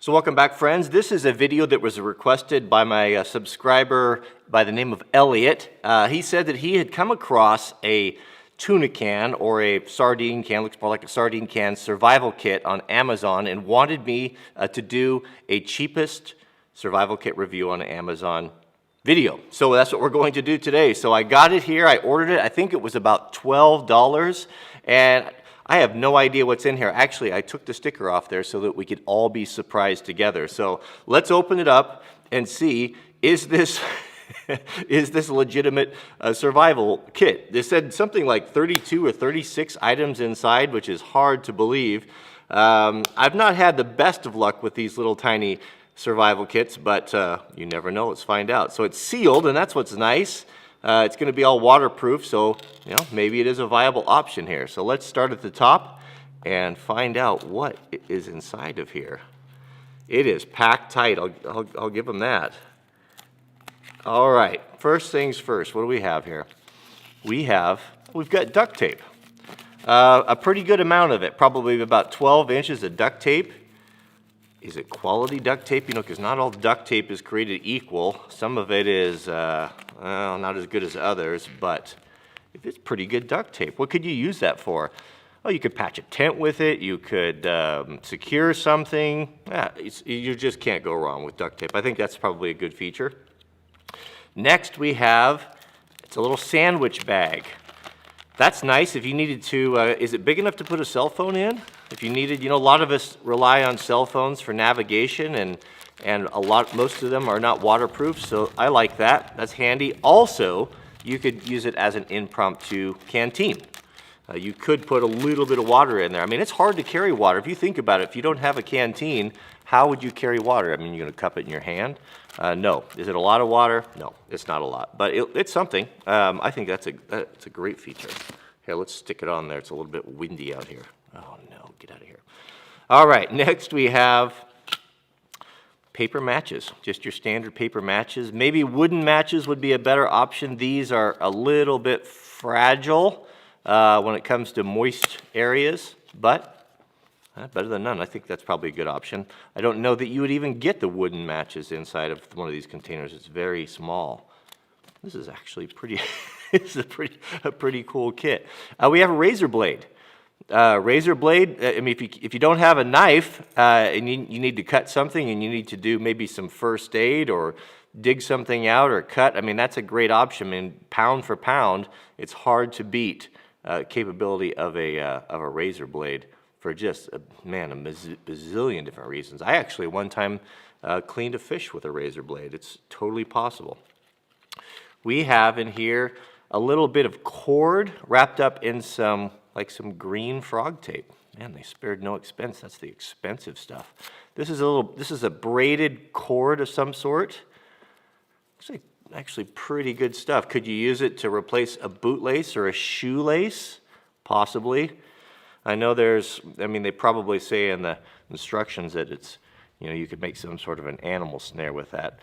So welcome back, friends. This is a video that was requested by my subscriber by the name of Elliot. He said that he had come across a tuna can or a sardine can, looks more like a sardine can, survival kit on Amazon and wanted me to do a cheapest survival kit review on Amazon video. So that's what we're going to do today. So I got it here, I ordered it, I think it was about $12, and I have no idea what's in here. Actually, I took the sticker off there so that we could all be surprised together. So let's open it up and see, is this is this a legitimate survival kit? They said something like 32 or 36 items inside, which is hard to believe. I've not had the best of luck with these little tiny survival kits, but you never know. Let's find out. So it's sealed, and that's what's nice. It's going to be all waterproof, so maybe it is a viable option here. So let's start at the top and find out what is inside of here. It is packed tight. I'll give them that. All right, first things first. What do we have here? We've got duct tape. A pretty good amount of it, probably about 12 inches of duct tape. Is it quality duct tape? Because not all duct tape is created equal. Some of it is well, not as good as others, but if it's pretty good duct tape, what could you use that for? Oh, you could patch a tent with it. You could secure something. Yeah, you just can't go wrong with duct tape. I think that's probably a good feature. Next, it's a little sandwich bag. That's nice if you needed to, is it big enough to put a cell phone in? If you needed, a lot of us rely on cell phones for navigation, and most of them are not waterproof, so I like that. That's handy. Also, you could use it as an impromptu canteen. You could put a little bit of water in there. I mean, it's hard to carry water. If you think about it, if you don't have a canteen, how would you carry water? I mean, you're going to cup it in your hand? No. Is it a lot of water? No, it's not a lot, but it's something. I think that's a great feature. Here, let's stick it on there. It's a little bit windy out here. Oh no, get out of here. All right, next we have paper matches, just your standard paper matches. Maybe wooden matches would be a better option. These are a little bit fragile when it comes to moist areas, but better than none. I think that's probably a good option. I don't know that you would even get the wooden matches inside of one of these containers. It's very small. This is actually pretty, this is a pretty cool kit. We have a razor blade. Razor blade, I mean, if you don't have a knife and you need to cut something and you need to do maybe some first aid or dig something out or cut, I mean, that's a great option. I mean, pound for pound, it's hard to beat capability of a razor blade for just, a bazillion different reasons. I actually one time cleaned a fish with a razor blade. It's totally possible. We have in here a little bit of cord wrapped up in some green frog tape. Man, they spared no expense. That's the expensive stuff. This is a braided cord of some sort. Looks actually pretty good stuff. Could you use it to replace a bootlace or a shoelace? Possibly. I know they probably say in the instructions that it's, you could make some sort of an animal snare with that.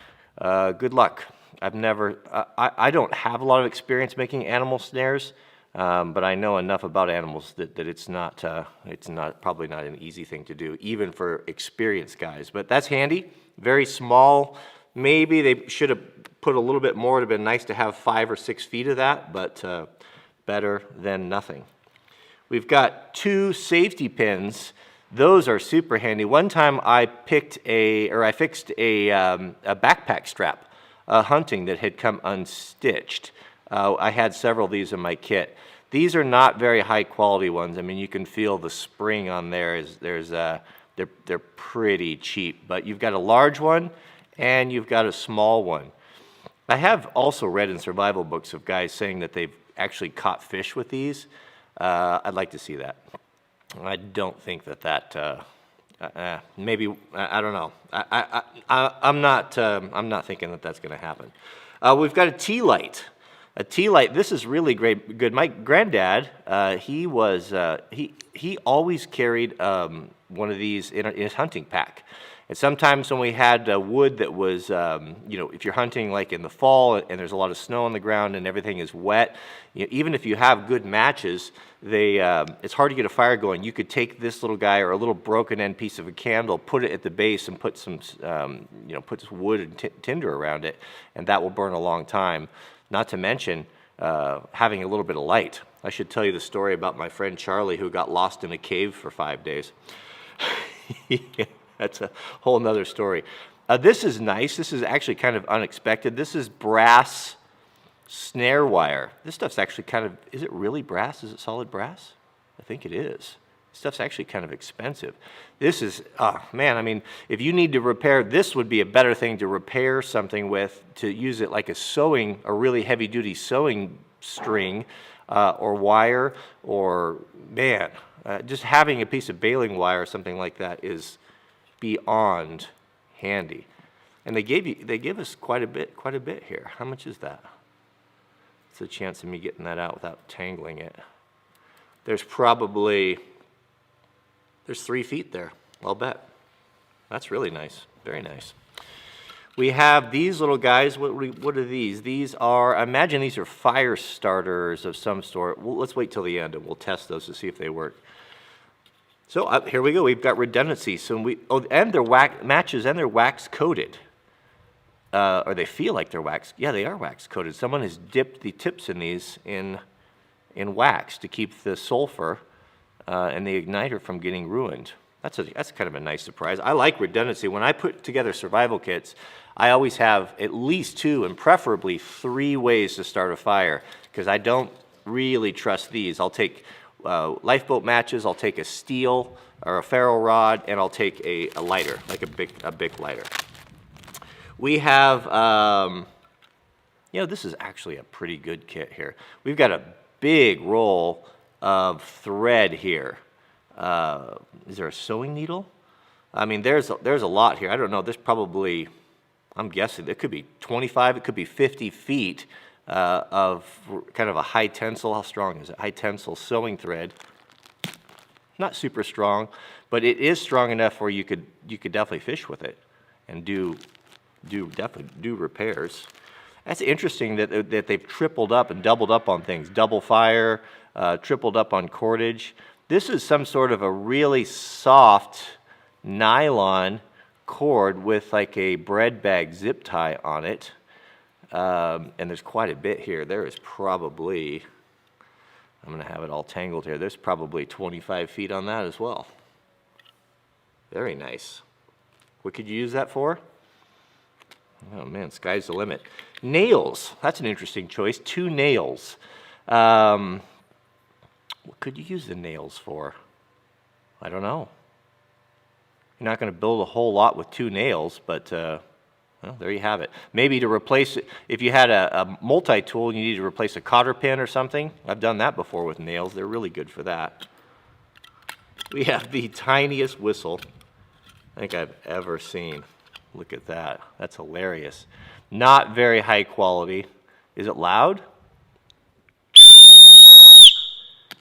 Good luck. I don't have a lot of experience making animal snares. But I know enough about animals that it's probably not an easy thing to do, even for experienced guys. But that's handy. Very small. Maybe they should have put a little bit more. It would have been nice to have 5 or 6 feet of that, but better than nothing. We've got 2 safety pins. Those are super handy. One time I fixed a backpack strap, hunting that had come unstitched. I had several of these in my kit. These are not very high quality ones. I mean, you can feel the spring on there. They're pretty cheap. But you've got a large one and you've got a small one. I have also read in survival books of guys saying that they've actually caught fish with these. I'd like to see that. I don't think that maybe, I don't know. I'm not thinking that that's going to happen. We've got a tea light. A tea light. This is really good. My granddad, he always carried one of these in his hunting pack, And sometimes when we had wood that was, you know, if you're hunting like in the fall and there's a lot of snow on the ground and everything is wet, you know, even if you have good matches, it's hard to get a fire going. You could take this little guy or a little broken end piece of a candle, put it at the base and put some, you know, put some wood and tinder around it, and that will burn a long time. Not to mention having a little bit of light. I should tell you the story about my friend Charlie who got lost in a cave for 5 days. That's a whole nother story. This is nice. This is actually kind of unexpected. This is brass snare wire. This stuff's actually kind of, is it really brass? Is it solid brass? I think it is. This stuff's actually kind of expensive. This is, oh man, I mean, if you need to repair, this would be a better thing to repair something with, to use it like a really heavy duty sewing string or wire, or man, just having a piece of baling wire or something like that is beyond handy. And they gave us quite a bit here. How much is that? It's a chance of me getting that out without tangling it. There's 3 feet there, I'll bet. That's really nice, very nice. We have these little guys. What are these? These are, I imagine these are fire starters of some sort. Well, let's wait till the end and we'll test those to see if they work. So here we go. We've got redundancy. And they're matches and they're wax coated. Or they feel like they're wax. Yeah, they are wax coated. Someone has dipped the tips in these in wax to keep the sulfur and the igniter from getting ruined. That's kind of a nice surprise. I like redundancy. When I put together survival kits, I always have at least 2 and preferably 3 ways to start a fire, because I don't really trust these. I'll take lifeboat matches, I'll take a steel or a ferro rod, and I'll take a lighter, like a big lighter. We have, you know, this is actually a pretty good kit here. We've got a big roll of thread here. Is there a sewing needle? I mean, there's a lot here. I don't know. There's probably, I'm guessing, it could be 25, it could be 50 feet of kind of a high tensile. How strong is it? High tensile sewing thread. Not super strong, but it is strong enough where you could definitely fish with it and definitely do repairs. That's interesting that they've tripled up and doubled up on things. Double fire, tripled up on cordage. This is some sort of a really soft nylon cord with like a bread bag zip tie on it. And there's quite a bit here. There is probably, I'm going to have it all tangled here. There's probably 25 feet on that as well. Very nice. What could you use that for? Oh man, sky's the limit. Nails. That's an interesting choice. 2 nails. What could you use the nails for? I don't know. You're not going to build a whole lot with 2 nails, but well, there you have it. Maybe to replace it, if you had a multi-tool and you need to replace a cotter pin or something. I've done that before with nails. They're really good for that. We have the tiniest whistle I think I've ever seen. Look at that. That's hilarious. Not very high quality. Is it loud?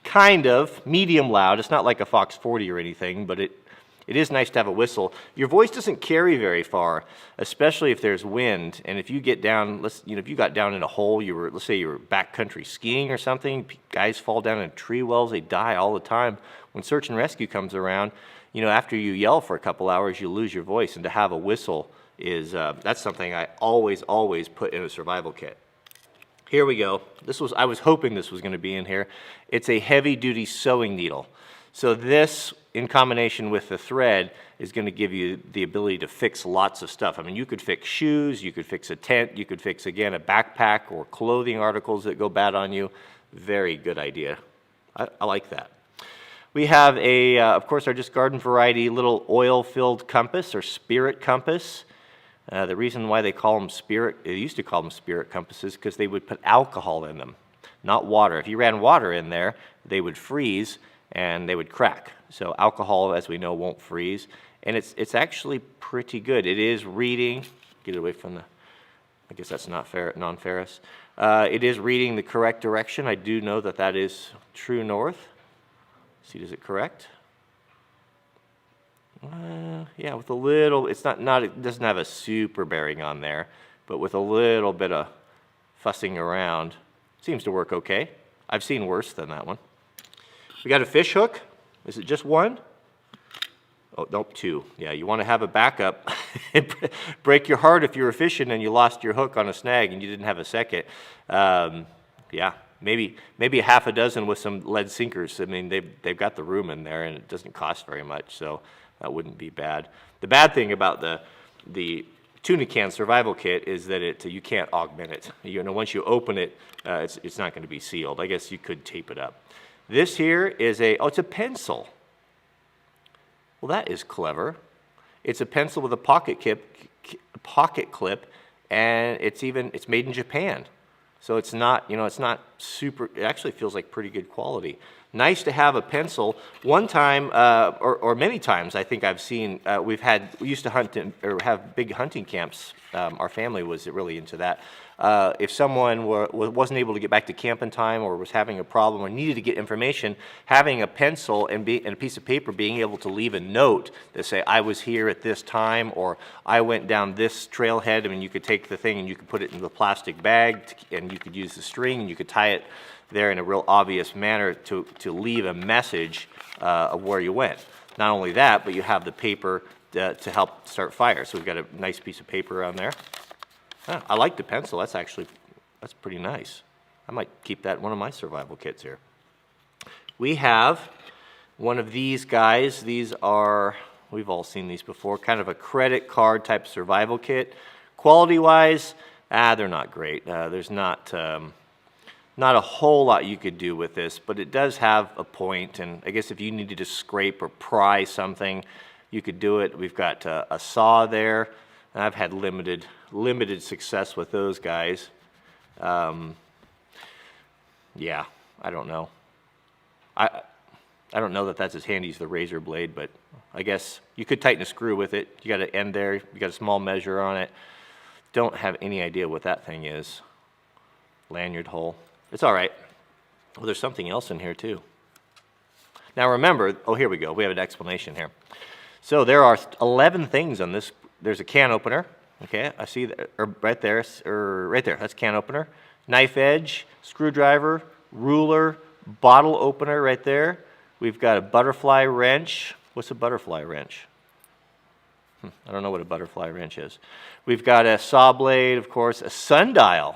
Kind of. Medium loud. It's not like a Fox 40 or anything, but it is nice to have a whistle. Your voice doesn't carry very far, especially if there's wind. And if you get down, if you got down in a hole, let's say you were backcountry skiing or something, guys fall down in tree wells, they die all the time. When search and rescue comes around, after you yell for a couple hours, you lose your voice. And to have a whistle is, that's something I always put in a survival kit. Here we go. I was hoping this was going to be in here. It's a heavy-duty sewing needle. So this, in combination with the thread, is going to give you the ability to fix lots of stuff. I mean, you could fix shoes, you could fix a tent, you could fix, again, a backpack or clothing articles that go bad on you. Very good idea. I like that. We have of course, our just garden variety little oil-filled compass or spirit compass. The reason why they used to call them spirit compasses, because they would put alcohol in them, not water. If you ran water in there, they would freeze and they would crack. So alcohol, as we know, won't freeze. And it's actually pretty good. It is reading, get it away from I guess that's not non-ferrous. It is reading the correct direction. I do know that is true north. See, does it correct? Yeah, with a little, it's not, it doesn't have a super bearing on there, but with a little bit of fussing around, seems to work okay. I've seen worse than that one. We got a fish hook. Is it just one? Oh, nope, two. Yeah, you want to have a backup. Break your heart if you were fishing and you lost your hook on a snag and you didn't have a second. Yeah, maybe a half a dozen with some lead sinkers. I mean, they've got the room in there and it doesn't cost very much, so that wouldn't be bad. The bad thing about the tuna can survival kit is that you can't augment it. You know, once you open it, it's not going to be sealed. I guess you could tape it up. This here is it's a pencil. Well, that is clever. It's a pencil with a pocket clip, and it's made in Japan. So it's not, it's not super, it actually feels like pretty good quality. Nice to have a pencil. One time, or many times, I think I've seen, we used to hunt or have big hunting camps. Our family was really into that. If someone wasn't able to get back to camp in time or was having a problem or needed to get information, having a pencil and a piece of paper, being able to leave a note that say, I was here at this time, or I went down this trailhead. I mean, you could take the thing and you could put it in the plastic bag, and you could use the string and you could tie it there in a real obvious manner to leave a message of where you went. Not only that, but you have the paper to help start fire. So we've got a nice piece of paper on there. I like the pencil. That's pretty nice. I might keep that in one of my survival kits here. We have one of these guys. These are, we've all seen these before, kind of a credit card type survival kit. Quality-wise, they're not great. There's not a whole lot you could do with this, but it does have a point, and I guess if you needed to scrape or pry something, you could do it. We've got a saw there, and I've had limited success with those guys. Yeah, I don't know. I don't know that that's as handy as the razor blade, but I guess you could tighten a screw with it. You got an end there, you got a small measure on it. Don't have any idea what that thing is. Lanyard hole. It's all right. Well, there's something else in here too. Now remember, here we go. We have an explanation here. So there are 11 things on this. There's a can opener. Okay, I see that, right there, that's can opener. Knife edge, screwdriver, ruler, bottle opener right there. We've got a butterfly wrench. What's a butterfly wrench? I don't know what a butterfly wrench is. We've got a saw blade, of course, a sundial.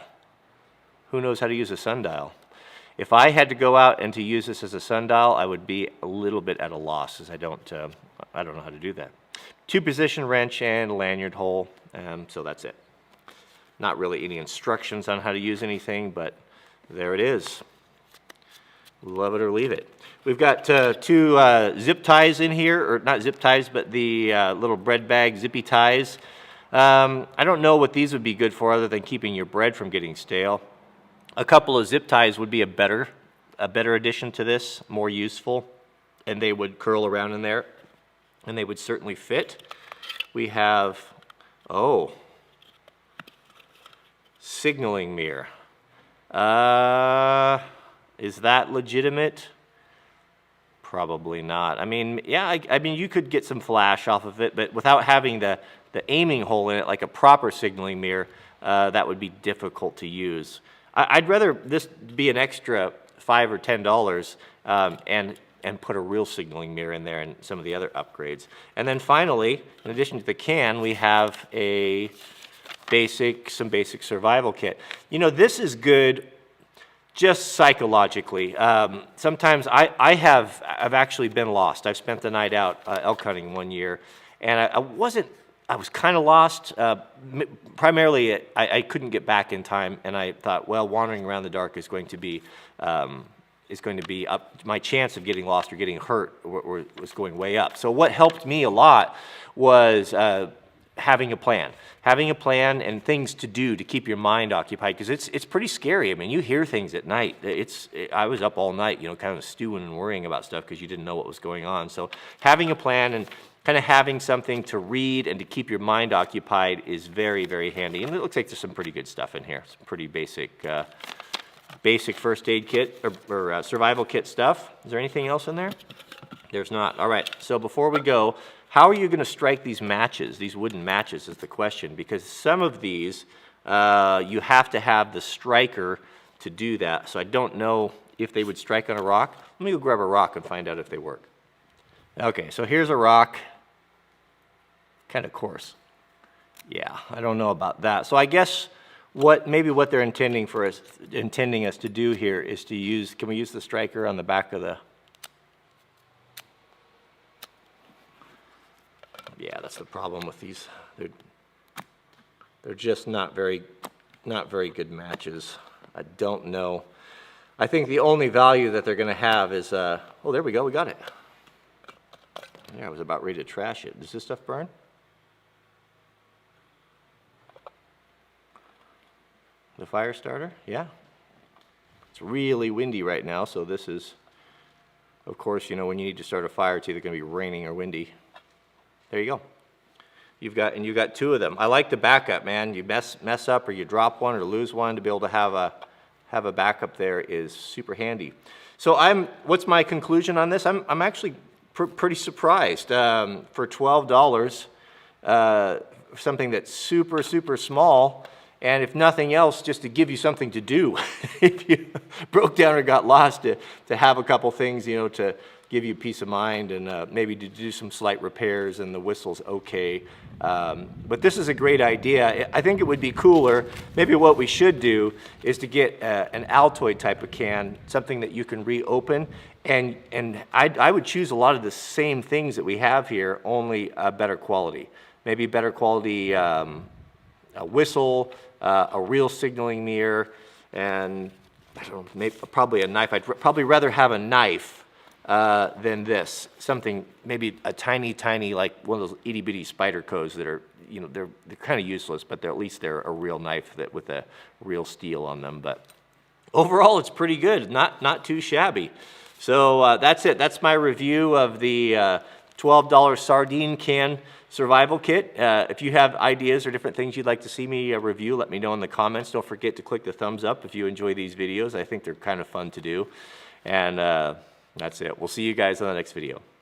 Who knows how to use a sundial? If I had to go out and to use this as a sundial, I would be a little bit at a loss, as I don't know how to do that. 2-position wrench and lanyard hole, so that's it. Not really any instructions on how to use anything, but there it is. Love it or leave it. We've got 2 zip ties in here, or not zip ties, but the little bread bag zippy ties. I don't know what these would be good for other than keeping your bread from getting stale. A couple of zip ties would be a better addition to this, more useful, and they would curl around in there, and they would certainly fit. We have, signaling mirror. Is that legitimate? Probably not. I mean, yeah, I mean, you could get some flash off of it, but without having the aiming hole in it like a proper signaling mirror, that would be difficult to use. I'd rather this be an extra $5 or $10 and put a real signaling mirror in there and some of the other upgrades. And then finally, in addition to the can, we have some basic survival kit. You know, this is good just psychologically. Sometimes I've actually been lost. I've spent the night out elk hunting one year, and I was kind of lost. Primarily, I couldn't get back in time, and I thought, well, wandering around the dark is going to be up. My chance of getting lost or getting hurt was going way up. So what helped me a lot was having a plan and things to do to keep your mind occupied, because it's pretty scary. I mean, you hear things at night. I was up all night, kind of stewing and worrying about stuff because you didn't know what was going on. So having a plan and kind of having something to read and to keep your mind occupied is very, very handy. And it looks like there's some pretty good stuff in here. Some pretty basic first aid kit or survival kit stuff. Is there anything else in there? There's not. All right. So before we go, how are you going to strike these matches, these wooden matches is the question, because some of these you have to have the striker to do that. So I don't know if they would strike on a rock. Let me go grab a rock and find out if they work. Okay, so here's a rock, kind of coarse. Yeah, I don't know about that. So I guess maybe what they're intending us to do here is to use, can we use the striker on the back of the, yeah, that's the problem with these. They're just not very good matches. I don't know. I think the only value that they're going to have is, oh, there we go, we got it. Yeah, I was about ready to trash it. Does this stuff burn? The fire starter? Yeah. It's really windy right now, so this is, of course, you know, when you need to start a fire, it's either going to be raining or windy. There you go. You've got two of them. I like the backup, man. You mess up or you drop one or lose one, to be able to have a backup there is super handy. So what's my conclusion on this? I'm actually pretty surprised. For $12, something that's super, super small, and if nothing else, just to give you something to do. If you broke down or got lost, to have a couple things, you know, to give you peace of mind, and maybe to do some slight repairs, and the whistle's okay. But this is a great idea. I think it would be cooler. Maybe what we should do is to get an Altoid type of can, something that you can reopen, and I would choose a lot of the same things that we have here, only better quality. Maybe better quality a whistle, a real signaling mirror, and I don't know, maybe, probably a knife. I'd probably rather have a knife than this. Something, maybe a tiny, like one of those itty bitty spider codes that are, you know, they're kind of useless, but at least they're a real knife with a real steel on them. But overall, it's pretty good. Not too shabby. So that's it. That's my review of the $12 sardine can survival kit. If you have ideas or different things you'd like to see me review, let me know in the comments. Don't forget to click the thumbs up if you enjoy these videos. I think they're kind of fun to do. And that's it. We'll see you guys on the next video.